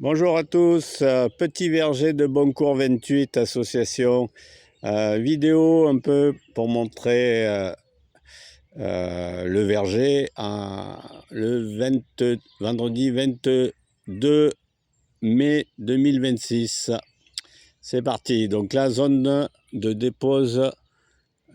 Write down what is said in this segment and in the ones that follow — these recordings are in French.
Bonjour à tous, petit verger de Boncourt 28 association, vidéo un peu pour montrer le verger vendredi 22 mai 2026. C'est parti, donc la zone de dépose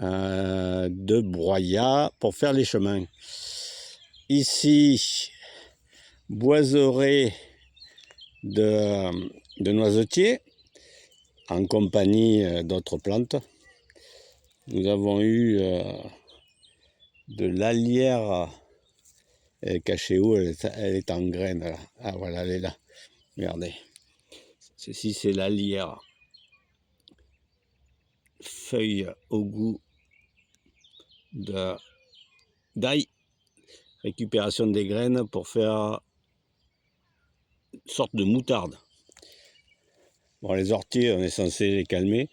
de broyat pour faire les chemins. Ici, boiseraie de noisetiers en compagnie d'autres plantes. Nous avons eu de l'alière. Elle est cachée où? Elle est en graines là. Ah voilà, elle est là. Regardez. Ceci c'est l'alière. Feuille au goût d'ail. Récupération des graines pour faire une sorte de moutarde. Bon, les orties, on est censé les calmer.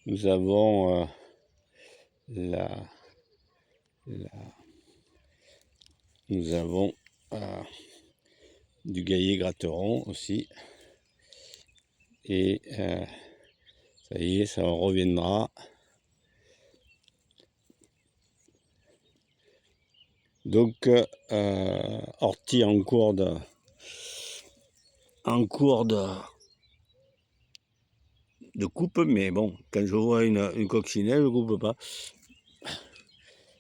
Nous avons nous avons du gaillet gratteron aussi. Et ça y est, ça reviendra. Donc, ortie en cours de coupe, mais bon, quand je vois une coccinelle, je ne coupe pas.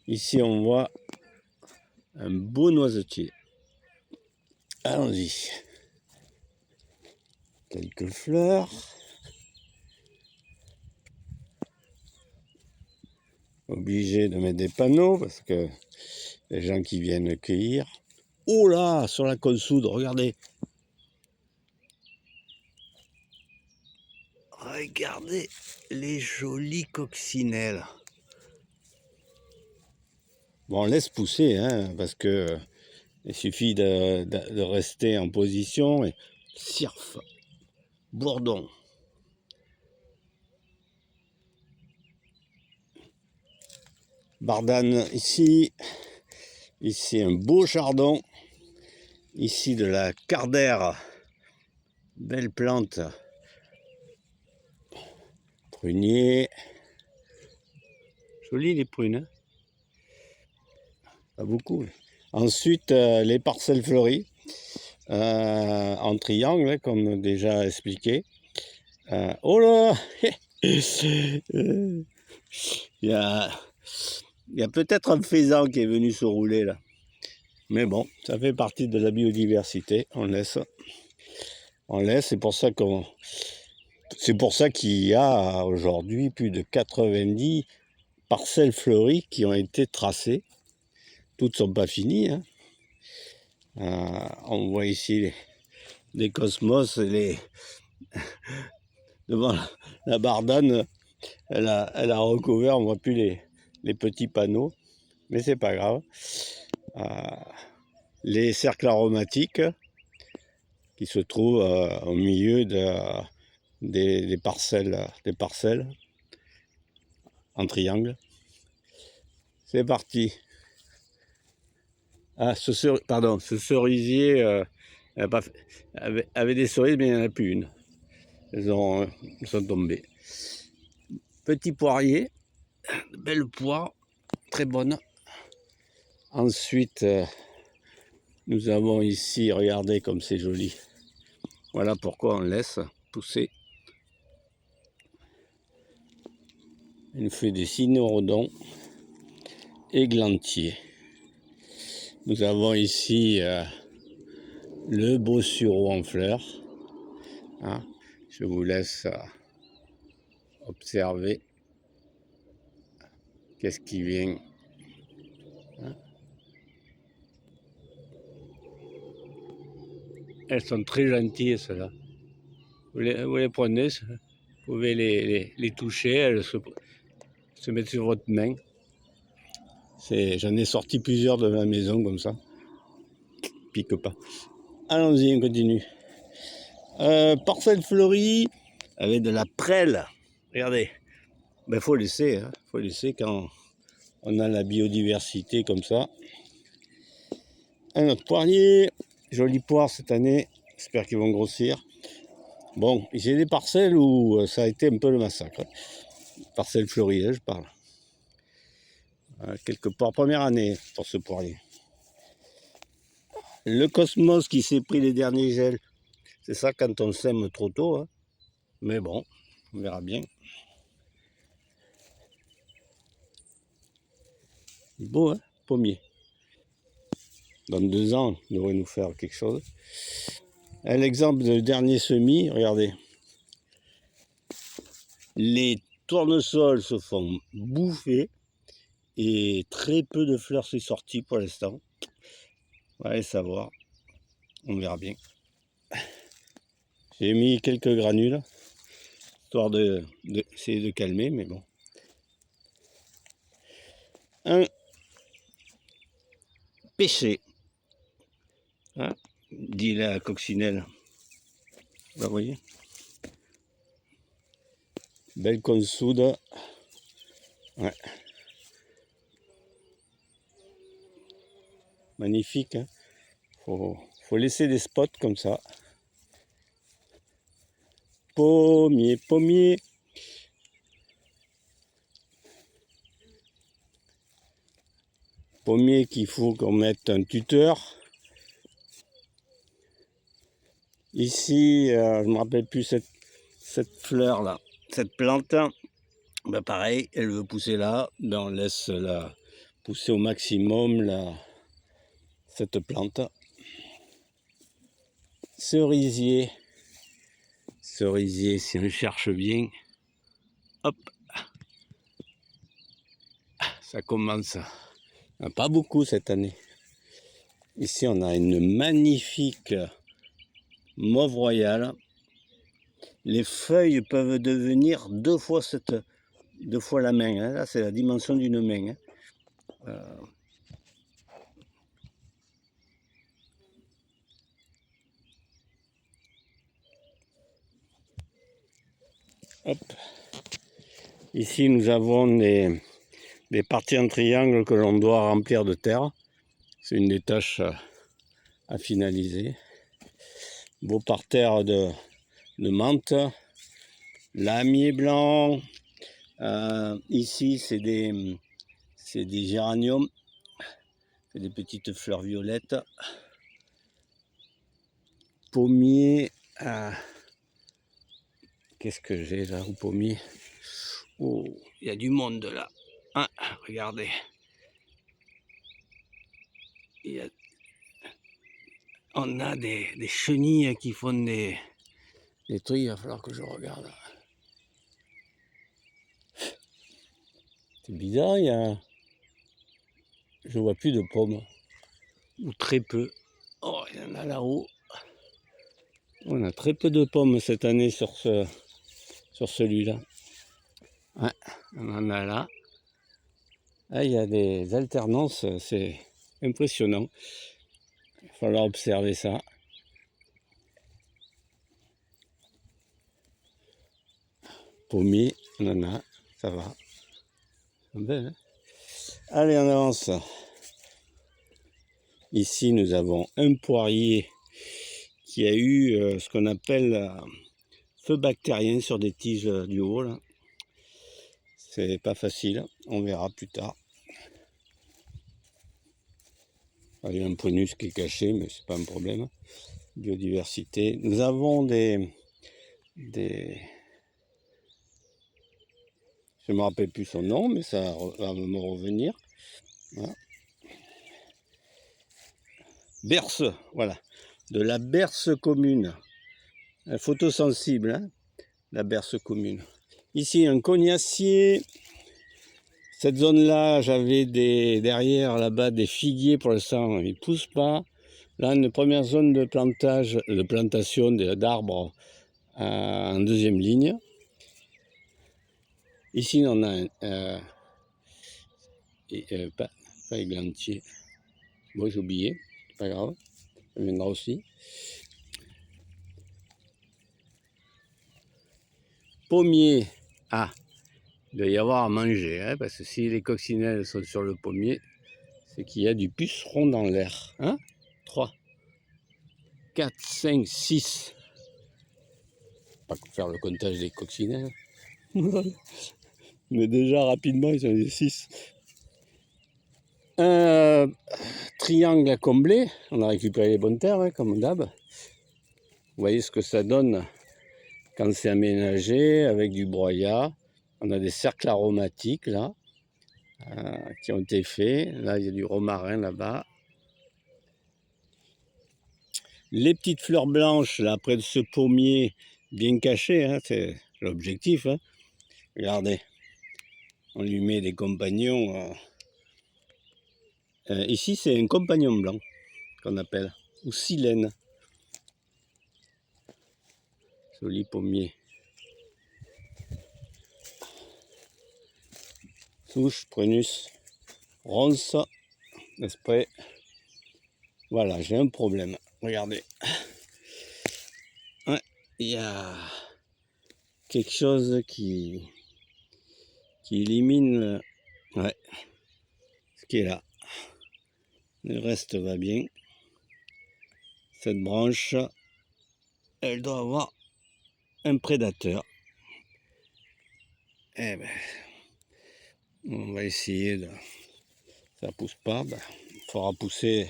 Ici, on voit un beau noisetier. Allons-y. Quelques fleurs. Obligé de mettre des panneaux parce que les gens qui viennent cueillir. Oh là, sur la consoude, regardez. Regardez les jolies coccinelles. Bon, on laisse pousser, hein, parce que il suffit de rester en position. Et cirfe, bourdon. Bardane ici. Ici un beau chardon. Ici de la cardère. Belle plante. Prunier. Joli les prunes. Hein, pas beaucoup. Ensuite, les parcelles fleuries. En triangle, hein, comme déjà expliqué. Oh là il y a peut-être un faisan qui est venu se rouler là. Mais bon, ça fait partie de la biodiversité. On laisse. C'est pour ça qu'il y a aujourd'hui plus de 90 parcelles fleuries qui ont été tracées. Toutes ne sont pas finies. Hein. On voit ici les cosmos, devant la bardane, elle a recouvert, on ne voit plus les petits panneaux, mais c'est pas grave. Les cercles aromatiques qui se trouvent au milieu des parcelles en triangle. C'est parti. Ah, ce cerisier avait des cerises, mais il n'y en a plus une. Elles sont tombées. Petit poirier, belle poire, très bonne. Ensuite, nous avons ici, regardez comme c'est joli. Voilà pourquoi on laisse pousser. Une feuille de cynorhodon, églantier. Nous avons ici le beau sureau en fleurs. Hein, je vous laisse observer qu'est-ce qui vient. Hein. Elles sont très gentilles, celles-là. Vous les prenez, vous pouvez les toucher, elles se mettent sur votre main. J'en ai sorti plusieurs de ma maison comme ça. Pique pas. Allons-y, on continue. Parcelle fleurie avec de la prêle. Regardez. Ben, faut laisser, hein. Faut laisser quand on a la biodiversité comme ça. Un autre poirier. Jolie poire cette année. J'espère qu'ils vont grossir. Bon, j'ai des parcelles où ça a été un peu le massacre. Parcelles fleuries, je parle. Quelque part, première année pour ce poirier. Le cosmos qui s'est pris les derniers gels. C'est ça quand on sème trop tôt. Hein. Mais bon, on verra bien. Beau, hein, pommier. Dans 2 ans, il devrait nous faire quelque chose. L'exemple du dernier semis, regardez. Les tournesols se font bouffer et très peu de fleurs sont sorties pour l'instant. On va aller savoir. On verra bien. J'ai mis quelques granules, histoire d'essayer de calmer, mais bon. Un pêché, hein, dit la coccinelle. Vous voyez, belle consoude. Ouais. Magnifique. Hein. Faut laisser des spots comme ça. Pommier, pommier. Pommier qu'il faut qu'on mette un tuteur. Ici, je ne me rappelle plus cette fleur là, cette plante. Ben pareil, elle veut pousser là, ben on laisse la pousser au maximum cette plante. Cerisier, cerisier, si on cherche bien, hop, ça commence. Pas beaucoup cette année. Ici, on a une magnifique mauve royale. Les feuilles peuvent devenir 2 fois la main. Hein. Là, c'est la dimension d'une main. Hein. Hop. Ici, nous avons des parties en triangle que l'on doit remplir de terre. C'est une des tâches à finaliser. Beau parterre de menthe. Lamier blanc. Ici, c'est des géraniums. C'est des petites fleurs violettes. Pommier. Qu'est-ce que j'ai là au pommier? Oh, il y a du monde là. Ah, regardez. On a des chenilles qui font des trucs, il va falloir que je regarde. C'est bizarre, je vois plus de pommes. Ou très peu. Oh, il y en a là-haut. On a très peu de pommes cette année sur celui-là. Ouais, on en a là. Ah, il y a des alternances, c'est impressionnant. Il va falloir observer ça. Pommier, on en a, ça va. Belle, hein. Allez, on avance. Ici, nous avons un poirier qui a eu ce qu'on appelle feu bactérien sur des tiges du haut. Là. C'est pas facile, on verra plus tard. Il y a un prunus qui est caché, mais c'est pas un problème. Biodiversité. Nous avons des je ne me rappelle plus son nom, mais ça va me revenir. Voilà. Berce, voilà. De la berce commune. Photosensible, hein, la berce commune. Ici, un cognacier. Cette zone-là, j'avais derrière là-bas des figuiers, pour l'instant, ils ne poussent pas. Là, une première zone de plantation d'arbres en 2e ligne. Ici, on a pas églantier. Bon, j'ai oublié, c'est pas grave, ça viendra aussi. Pommier, il doit y avoir à manger, hein, parce que si les coccinelles sont sur le pommier, c'est qu'il y a du puceron dans l'air. Hein 3. 4, 5, 6. Pas faire le comptage des coccinelles. Mais déjà, rapidement, ils sont des 6. Un triangle à combler. On a récupéré les bonnes terres, hein, comme d'hab. Vous voyez ce que ça donne quand c'est aménagé avec du broyat. On a des cercles aromatiques, là, qui ont été faits. Là, il y a du romarin, là-bas. Les petites fleurs blanches, là, près de ce pommier, bien caché, hein, c'est l'objectif. Hein. Regardez, on lui met des compagnons. Ici, c'est un compagnon blanc qu'on appelle, ou silène. Joli pommier. Souche, prunus, ronce, esprit. Voilà, j'ai un problème. Regardez. Ouais, il y a quelque chose qui élimine ouais, ce qui est là. Le reste va bien. Cette branche, elle doit avoir un prédateur. Eh ben, on va essayer de... Ça pousse pas, ben, on fera pousser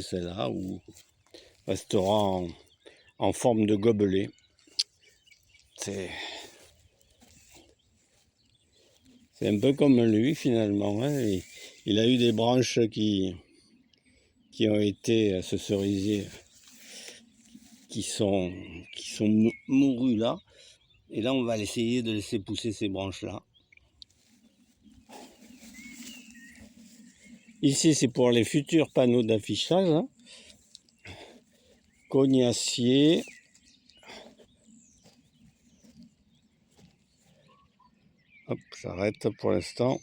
celle-là ou restera en forme de gobelet. C'est un peu comme lui finalement. Hein. Il a eu des branches qui ont été ce cerisier qui sont mourus là. Et là, on va essayer de laisser pousser ces branches-là. Ici, c'est pour les futurs panneaux d'affichage. Hein. Cognacier. Hop, j'arrête pour l'instant.